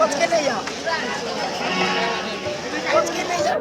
बच के नहीं जा बच के नहीं जा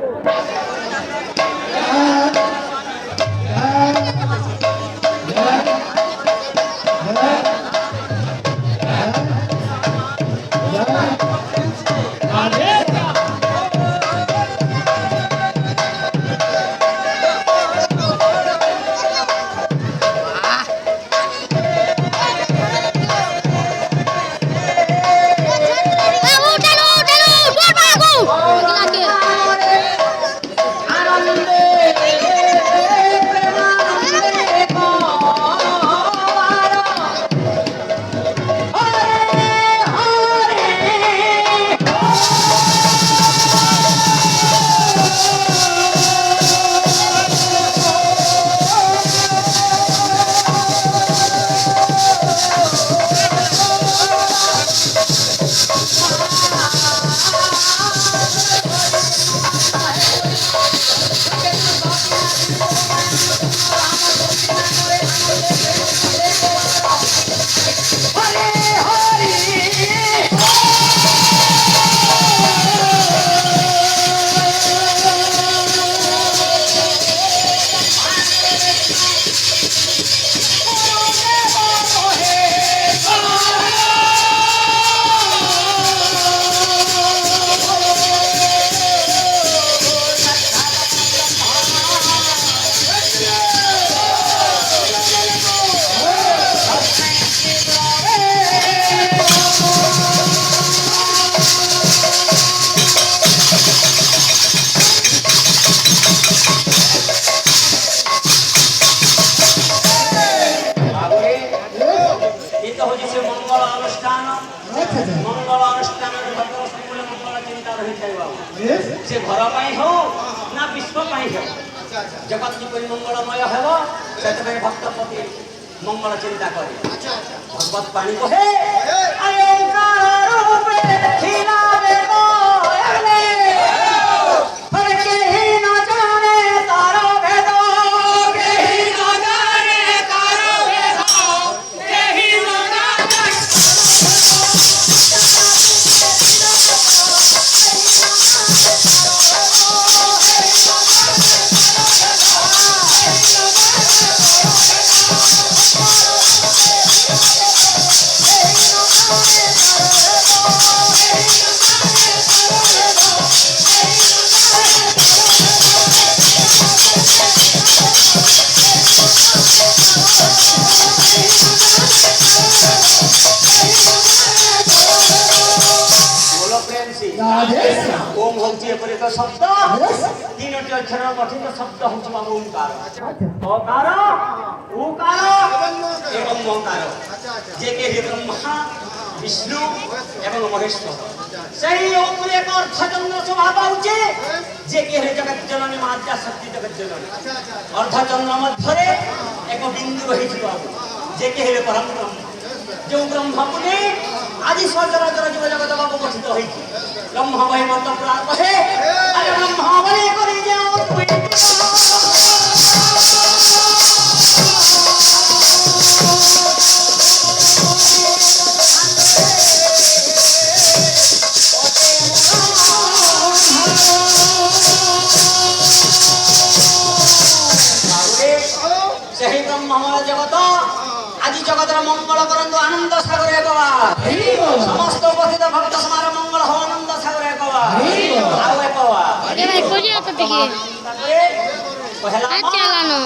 से घर पाई हो ना विश्व पाई हो जगत जीपरी मंगलमय हेब से भक्त प्रति मंगल चिंता करे भगवत पाणी कहे ओम होची एक शब्द तीनोटी अक्षर गठित शब्द होची ओंकार अकार उकार एवं ओंकार जे के ब्रह्मा विष्णु एवं महेश्वर सही ओम एक अर्थचंद्र स्वभाव होची जे के जगत जननी मात्या शक्ति जगत जननी अर्थचंद्र मध्य एक बिंदु रही जे के परम ब्रह्म जो ब्रह्म पुने आदि सचराचर जीव जगत को गठित होई ब्रह्म वही मत प्राण कहे अरे ब्रह्म बने करी जाओ सही ब्रह्म हमारा जगत आज जगतर मंगल करंतु आनंद सागर एकवा समस्त उपस्थित भक्त समार मंगल हो आनंद सागर एकवा आउ एकवा ए भाई कोजी तो देखिए पहला चलानो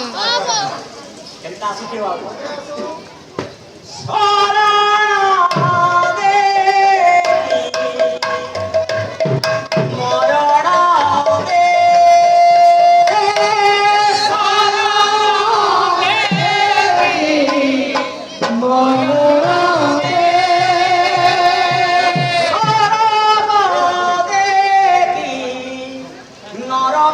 केनता सिखे बाबू शरण दे मरण दे Nara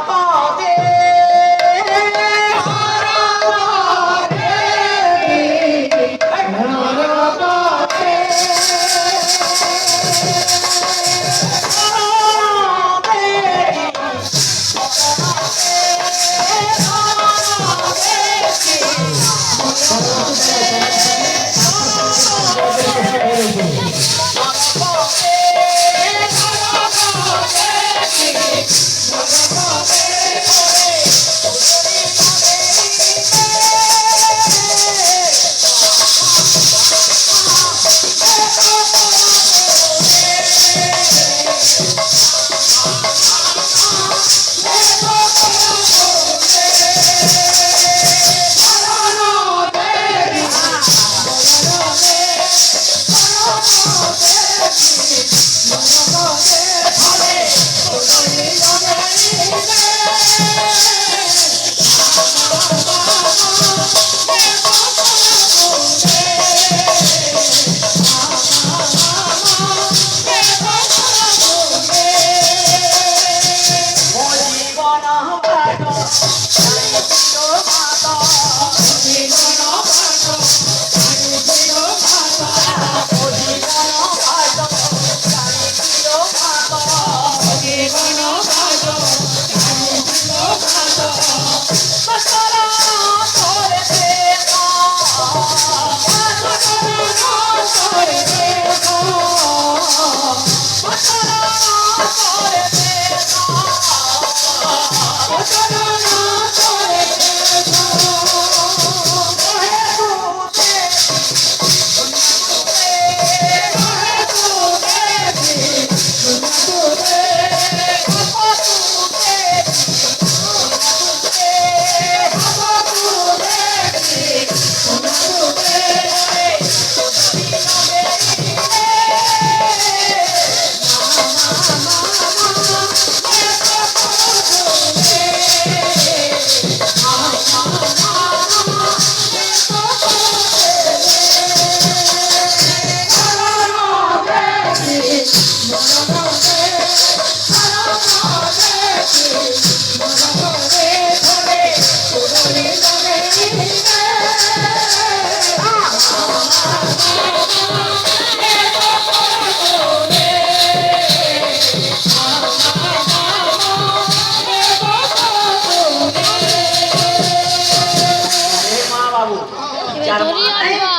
ধরি আনবা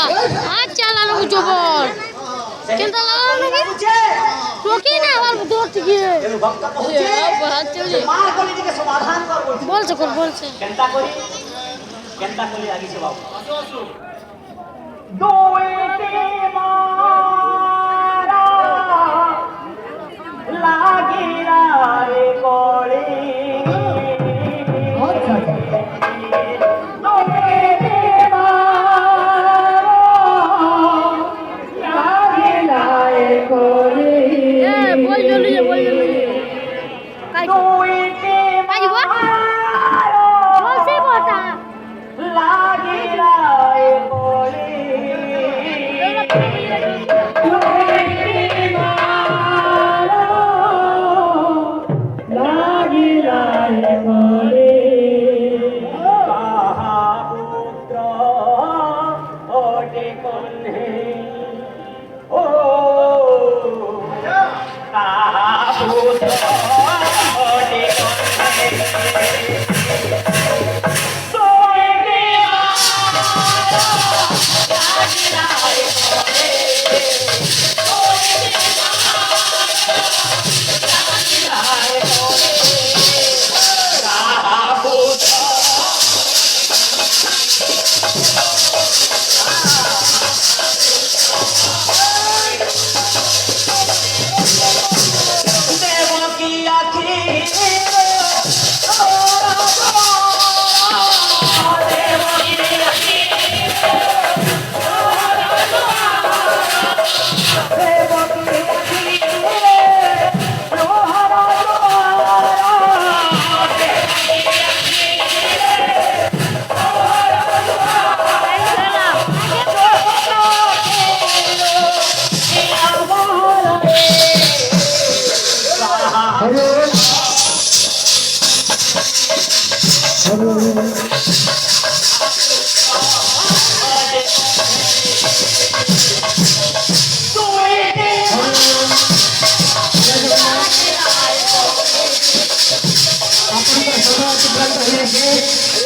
আজ চালানো জবর কেনটা লাগানো কি রকি না আমার দৌড় থেকে এর ভক্ত পৌঁছে মার কলি দিকে সমাধান করব বলছে কেনটা করি আগিছে বাবু দুইটি মারা লাগিলা রে কলি আচ্ছা দুইটি মারা লাগিলা রে কলি বল জলদি কাই দুইটি কাই বল বলছে বটা লাগিলা রে কলি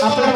আপনার